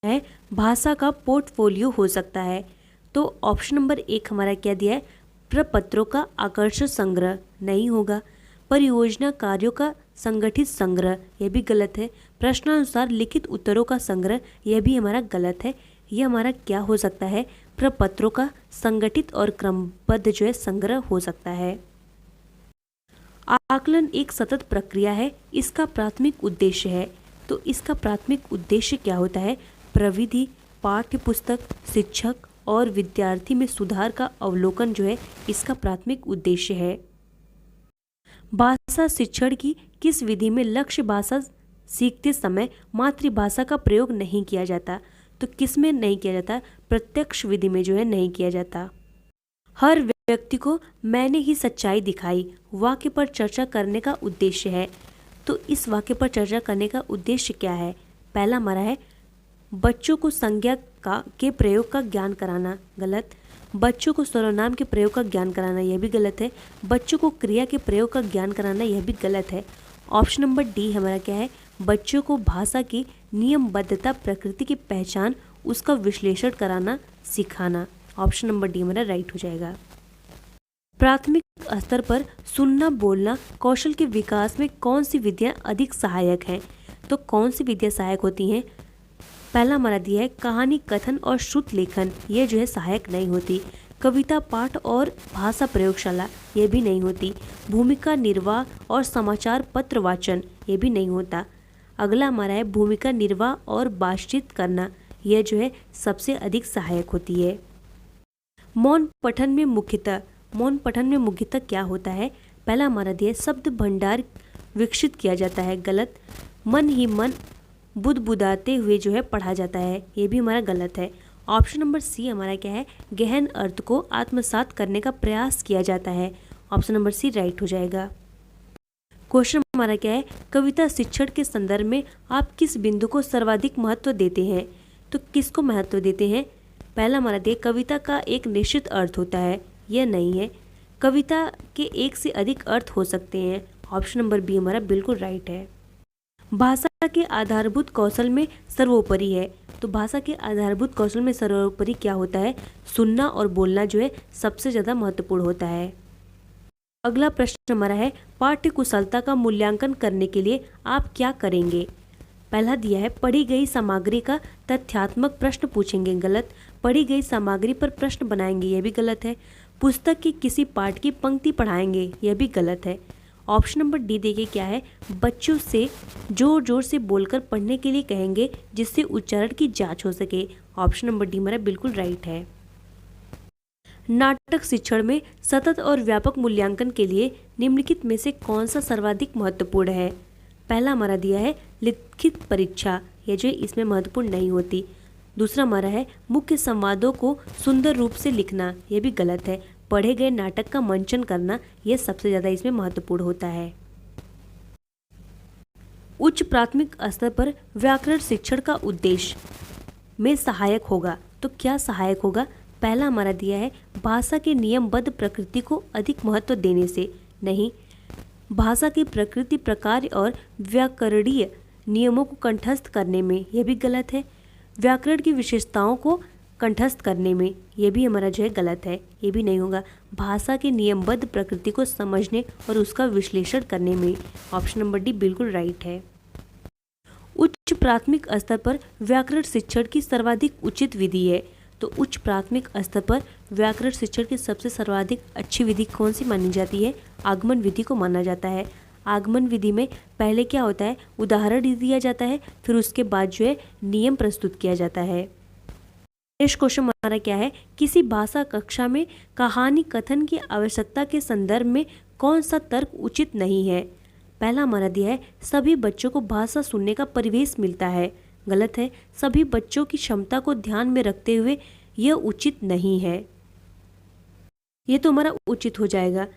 है भाषा का पोर्टफोलियो हो सकता है। तो ऑप्शन नंबर 1 हमारा क्या दिया है, प्रपत्रों का आकर्षक संग्रह नहीं होगा। परियोजना कार्यों का संगठित संग्रह, यह भी गलत है। प्रश्नानुसार लिखित उत्तरों का संग्रह, यह भी हमारा गलत है। यह हमारा क्या हो सकता है, प्रपत्रों का संगठित और क्रमबद्ध जो है संग्रह हो सकता है। आकलन एक सतत प्रक्रिया है, इसका प्राथमिक उद्देश्य है। तो इसका प्राथमिक उद्देश्य क्या होता है, प्रविधि, पाठ्य पुस्तक, शिक्षक और विद्यार्थी में सुधार का अवलोकन जो है इसका प्राथमिक उद्देश्य है। भाषा शिक्षण की किस विधि में लक्ष्य भाषा सीखते समय मातृभाषा का प्रयोग नहीं किया जाता। तो किस में नहीं किया जाता, प्रत्यक्ष विधि में जो है नहीं किया जाता। हर व्यक्ति को मैंने ही सच्चाई दिखाई वाक्य पर चर्चा करने का उद्देश्य है। तो इस वाक्य पर चर्चा करने का उद्देश्य क्या है, पहला हमारा है बच्चों को संज्ञा के प्रयोग का ज्ञान कराना, गलत। बच्चों को सर्वनाम के प्रयोग का ज्ञान कराना, यह भी गलत है। बच्चों को क्रिया के प्रयोग का ज्ञान कराना, यह भी गलत है। ऑप्शन नंबर डी हमारा क्या है, बच्चों को भाषा की नियमबद्धता, प्रकृति की पहचान, उसका विश्लेषण कराना, सिखाना। ऑप्शन नंबर डी हमारा राइट हो जाएगा। प्राथमिक स्तर पर सुनना बोलना कौशल के विकास में कौन सी विधियाँ अधिक सहायक हैं। तो कौन सी विधियाँ सहायक होती हैं, पहला हमारा दिया है कहानी कथन और श्रुत लेखन, ये जो है सहायक नहीं होती। कविता पाठ और भाषा प्रयोगशाला, ये भी नहीं होती। भूमिका निर्वाह और समाचार पत्र वाचन, ये भी नहीं होता। अगला हमारा है भूमिका निर्वाह और बातचीत करना, यह जो है सबसे अधिक सहायक होती है। मौन पठन में मुख्यतः क्या होता है, पहला हमारा दिया है शब्द भंडार विकसित किया जाता है, गलत। मन ही मन बुदबुदाते हुए जो है पढ़ा जाता है, ये भी हमारा गलत है। ऑप्शन नंबर सी हमारा क्या है, गहन अर्थ को आत्मसात करने का प्रयास किया जाता है। ऑप्शन नंबर सी राइट हो जाएगा। क्वेश्चन हमारा क्या है, कविता शिक्षण के संदर्भ में आप किस बिंदु को सर्वाधिक महत्व देते हैं। तो किसको महत्व देते हैं, पहला हमारा दिया कविता का एक निश्चित अर्थ होता है, यह नहीं है। कविता के एक से अधिक अर्थ हो सकते हैं। ऑप्शन नंबर बी हमारा बिल्कुल राइट है। भाषा के आधारभूत कौशल में सर्वोपरि है। तो भाषा के आधारभूत कौशल में सर्वोपरि क्या होता है, सुनना और बोलना जो है सबसे ज़्यादा महत्वपूर्ण होता है। अगला प्रश्न हमारा है पाठ्य कुशलता का मूल्यांकन करने के लिए आप क्या करेंगे। पहला दिया है पढ़ी गई सामग्री का तथ्यात्मक प्रश्न पूछेंगे, गलत। पढ़ी गई सामग्री पर प्रश्न बनाएंगे, यह भी गलत है। पुस्तक की किसी पाठ की पंक्ति पढ़ाएंगे, यह भी गलत है। ऑप्शन नंबर डी देखिए क्या है, बच्चों से जोर जोर से बोलकर पढ़ने के लिए कहेंगे जिससे उच्चारण की जांच हो सके। ऑप्शन नंबर डी हमारा बिल्कुल राइट है। नाटक शिक्षण में सतत और व्यापक मूल्यांकन के लिए निम्नलिखित में से कौन सा सर्वाधिक महत्वपूर्ण है। पहला हमारा दिया है लिखित परीक्षा, यह जो इसमें महत्वपूर्ण नहीं होती। दूसरा हमारा है मुख्य संवादों को सुंदर रूप से लिखना, यह भी गलत है। पढ़े गए नाटक का मंचन करना, यह सबसे ज़्यादा इसमें महत्वपूर्ण होता है। उच्च प्राथमिक स्तर पर व्याकरण शिक्षण का उद्देश्य में सहायक होगा। तो क्या सहायक होगा, पहला हमारा दिया है भाषा के नियमबद्ध प्रकृति को अधिक महत्व देने से, नहीं। भाषा की प्रकृति, प्रकार और व्याकरणीय नियमों को कंठस्थ करने में, यह भी गलत है। व्याकरण की विशेषताओं को कंठस्थ करने में, यह भी हमारा जो है गलत है, ये भी नहीं होगा। भाषा की नियमबद्ध प्रकृति को समझने और उसका विश्लेषण करने में। ऑप्शन नंबर डी बिल्कुल राइट है। उच्च प्राथमिक स्तर पर व्याकरण शिक्षण की सर्वाधिक उचित विधि है। तो उच्च प्राथमिक स्तर पर व्याकरण शिक्षण की सबसे सर्वाधिक अच्छी विधि कौन सी मानी जाती है, आगमन विधि को माना जाता है। आगमन विधि में पहले क्या होता है, उदाहरण दिया जाता है, फिर उसके बाद जो है नियम प्रस्तुत किया जाता है। नेक्स्ट क्वेश्चन हमारा क्या है, किसी भाषा कक्षा में कहानी कथन की आवश्यकता के संदर्भ में कौन सा तर्क उचित नहीं है। पहला हमारा दिया है सभी बच्चों को भाषा सुनने का परिवेश मिलता है, गलत है। सभी बच्चों की क्षमता को ध्यान में रखते हुए यह उचित नहीं है, ये तो हमारा उचित हो जाएगा।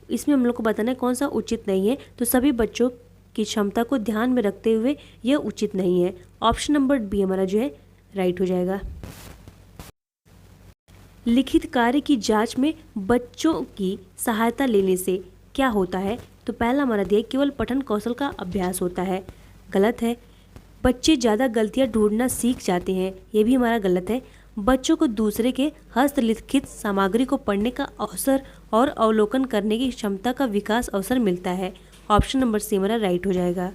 इसमें हम लोग को बताना है कौन सा उचित नहीं है। तो सभी बच्चों की क्षमता को ध्यान में रखते हुए यह उचित नहीं है। ऑप्शन नंबर बी हमारा जो है राइट हो जाएगा। लिखित कार्य की जांच में बच्चों की सहायता लेने से क्या होता है। तो पहला हमारा दिया केवल पठन कौशल का अभ्यास होता है, गलत है। बच्चे ज़्यादा गलतियाँ ढूंढना सीख जाते हैं, ये भी हमारा गलत है। बच्चों को दूसरे के हस्तलिखित सामग्री को पढ़ने का अवसर और अवलोकन करने की क्षमता का विकास अवसर मिलता है। ऑप्शन नंबर सी हमारा राइट हो जाएगा।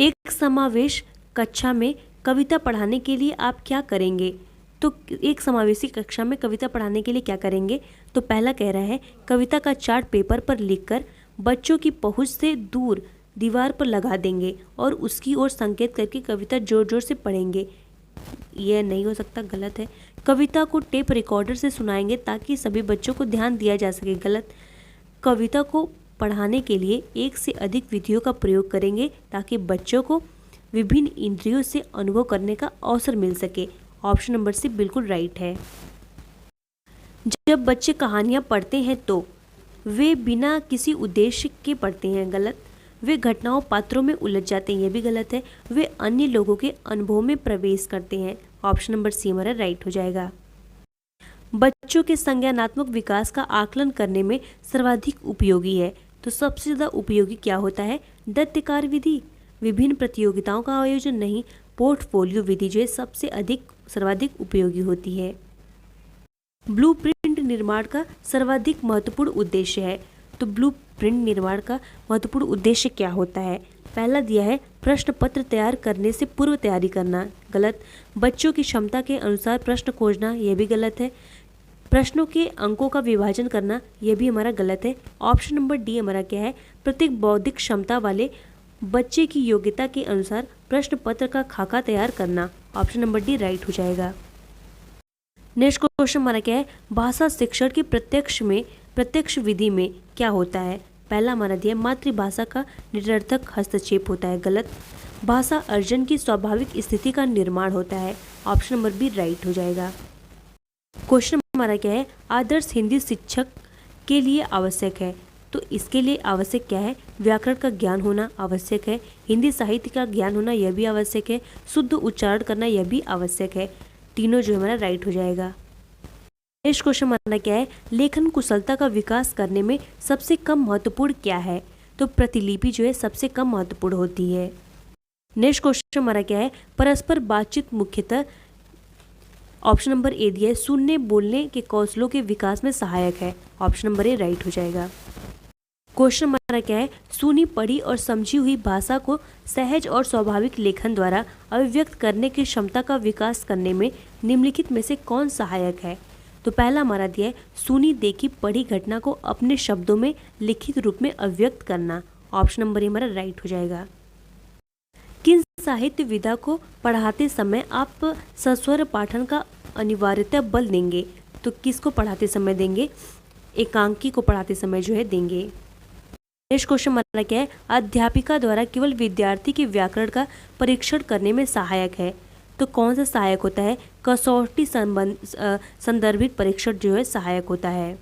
एक समावेश कक्षा में कविता पढ़ाने के लिए आप क्या करेंगे? तो एक समावेशी कक्षा में कविता पढ़ाने के लिए क्या करेंगे? तो पहला कह रहा है कविता का चार्ट पेपर पर लिखकर बच्चों की पहुंच से दूर दीवार पर लगा देंगे और उसकी ओर संकेत करके कविता जोर जोर से पढ़ेंगे। यह नहीं हो सकता, गलत है। कविता को टेप रिकॉर्डर से सुनाएंगे ताकि सभी बच्चों को ध्यान दिया जा सके, गलत। कविता को पढ़ाने के लिए एक से अधिक विधियों का प्रयोग करेंगे ताकि बच्चों को विभिन्न इंद्रियों से अनुभव करने का अवसर मिल सके। ऑप्शन नंबर सी बिल्कुल राइट है। जब बच्चे कहानियाँ पढ़ते हैं तो वे बिना किसी उद्देश्य के पढ़ते हैं, गलत। वे घटनाओं पात्रों में उलझ जाते हैं, यह भी गलत है। वे अन्य लोगों के अनुभव में प्रवेश करते हैं। ऑप्शन नंबर सी हमारा राइट हो जाएगा। बच्चों के संज्ञानात्मक विकास का आकलन करने में सर्वाधिक उपयोगी है, तो सबसे ज़्यादा उपयोगी क्या होता है? दत्तकार विधि। विभिन्न प्रतियोगिताओं का आयोजन नहीं, पोर्टफोलियो विधि जो है सबसे सर्वाधिक उपयोगी होती है। ब्लूप्रिंट निर्माण का सर्वाधिक महत्वपूर्ण उद्देश्य है, तो ब्लूप्रिंट निर्माण का महत्वपूर्ण उद्देश्य क्या होता है? पहला दिया है प्रश्न पत्र तैयार करने से पूर्व तैयारी करना, गलत। बच्चों की क्षमता के अनुसार प्रश्न खोजना, यह भी गलत है। प्रश्नों के अंकों का विभाजन करना, यह भी हमारा गलत है। ऑप्शन नंबर डी हमारा क्या है? प्रत्येक बौद्धिक क्षमता वाले बच्चे की योग्यता के अनुसार प्रश्न पत्र का खाका तैयार करना। ऑप्शन नंबर डी राइट हो जाएगा। नेक्स्ट क्वेश्चन हमारा क्या है? भाषा शिक्षण की प्रत्यक्ष विधि में क्या होता है? पहला हमारा दिया मातृभाषा का निरर्थक हस्तक्षेप होता है, गलत। भाषा अर्जन की स्वाभाविक स्थिति का निर्माण होता है। ऑप्शन नंबर बी राइट हो जाएगा। क्वेश्चन हमारा क्या है? आदर्श हिंदी शिक्षक के लिए आवश्यक है, तो इसके लिए आवश्यक क्या है? व्याकरण का ज्ञान होना आवश्यक है, हिंदी साहित्य का ज्ञान होना यह भी आवश्यक है, शुद्ध उच्चारण करना यह भी आवश्यक है। तीनों जो हमारा राइट हो जाएगा। नेक्स्ट क्वेश्चन हमारा क्या है? लेखन कुशलता का विकास करने में सबसे कम महत्वपूर्ण क्या है? तो प्रतिलिपि जो है सबसे कम महत्वपूर्ण होती है। नेक्स्ट क्वेश्चन हमारा क्या है? परस्पर बातचीत मुख्यतः ऑप्शन नंबर ए दिया है सुनने बोलने के कौशलों के विकास में सहायक है। ऑप्शन नंबर ए राइट हो जाएगा। क्वेश्चन हमारा क्या है? सुनी पढ़ी और समझी हुई भाषा को सहज और स्वाभाविक लेखन द्वारा अभिव्यक्त करने की क्षमता का विकास करने में निम्नलिखित में से कौन सहायक है? तो पहला हमारा दिया है सुनी देखी पढ़ी घटना को अपने शब्दों में लिखित रूप में अभिव्यक्त करना। ऑप्शन नंबर ए हमारा राइट हो जाएगा। किन साहित्य विधा को पढ़ाते समय आप सस्वर पाठन का अनिवार्यता बल देंगे? तो किसको पढ़ाते समय देंगे? एकांकी को पढ़ाते समय जो है देंगे। नेक्स्ट क्वेश्चन हमारा क्या है? अध्यापिका द्वारा केवल विद्यार्थी के व्याकरण का परीक्षण करने में सहायक है, तो कौन सा सहायक होता है? कसौटी संदर्भित परीक्षण जो है सहायक होता है।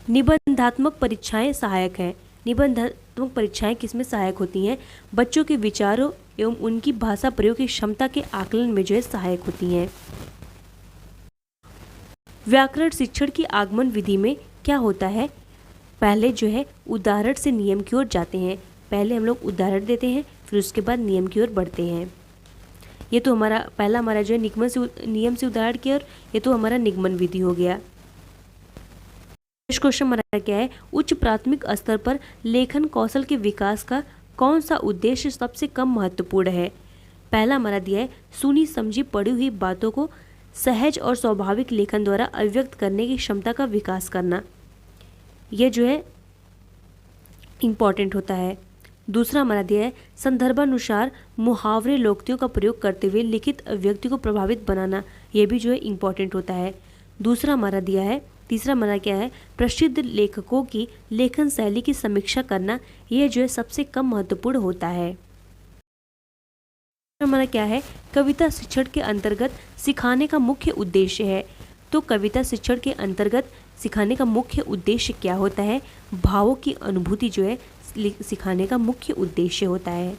निबंधात्मक परीक्षाएं सहायक हैं। निबंधात्मक परीक्षाएं किसमें सहायक होती हैं? बच्चों के विचारों एवं उनकी भाषा प्रयोग की क्षमता के आकलन में जो है सहायक होती हैं। व्याकरण शिक्षण की आगमन विधि में क्या होता है? पहले जो है उदाहरण से नियम की ओर जाते हैं। पहले हम लोग उदाहरण देते हैं, फिर उसके बाद नियम की ओर बढ़ते हैं। ये तो हमारा पहला हमारा जो है नियम से उदाहरण की ओर, ये तो हमारा निगमन विधि हो गया। नेक्स्ट क्वेश्चन हमारा क्या है? उच्च प्राथमिक स्तर पर लेखन कौशल के विकास का कौन सा उद्देश्य सबसे कम महत्वपूर्ण है? पहला हमारा दिया है सुनी समझी पढ़ी हुई बातों को सहज और स्वाभाविक लेखन द्वारा अभिव्यक्त करने की क्षमता का विकास करना, यह जो है इम्पॉर्टेंट होता है। दूसरा हमारा दिया है संदर्भानुसार मुहावरे लोकोक्तियों का प्रयोग करते हुए लिखित अभिव्यक्ति को प्रभावित बनाना, यह भी जो है इम्पॉर्टेंट होता है। दूसरा हमारा दिया है तीसरा हमारा क्या है? प्रसिद्ध लेखकों की लेखन शैली की समीक्षा करना, यह जो है सबसे कम महत्वपूर्ण होता है। हमारा क्या है? कविता शिक्षण के अंतर्गत सिखाने का मुख्य उद्देश्य है, तो कविता शिक्षण के अंतर्गत सिखाने का मुख्य उद्देश्य क्या होता है? भावों की अनुभूति जो है सिखाने का मुख्य उद्देश्य होता है।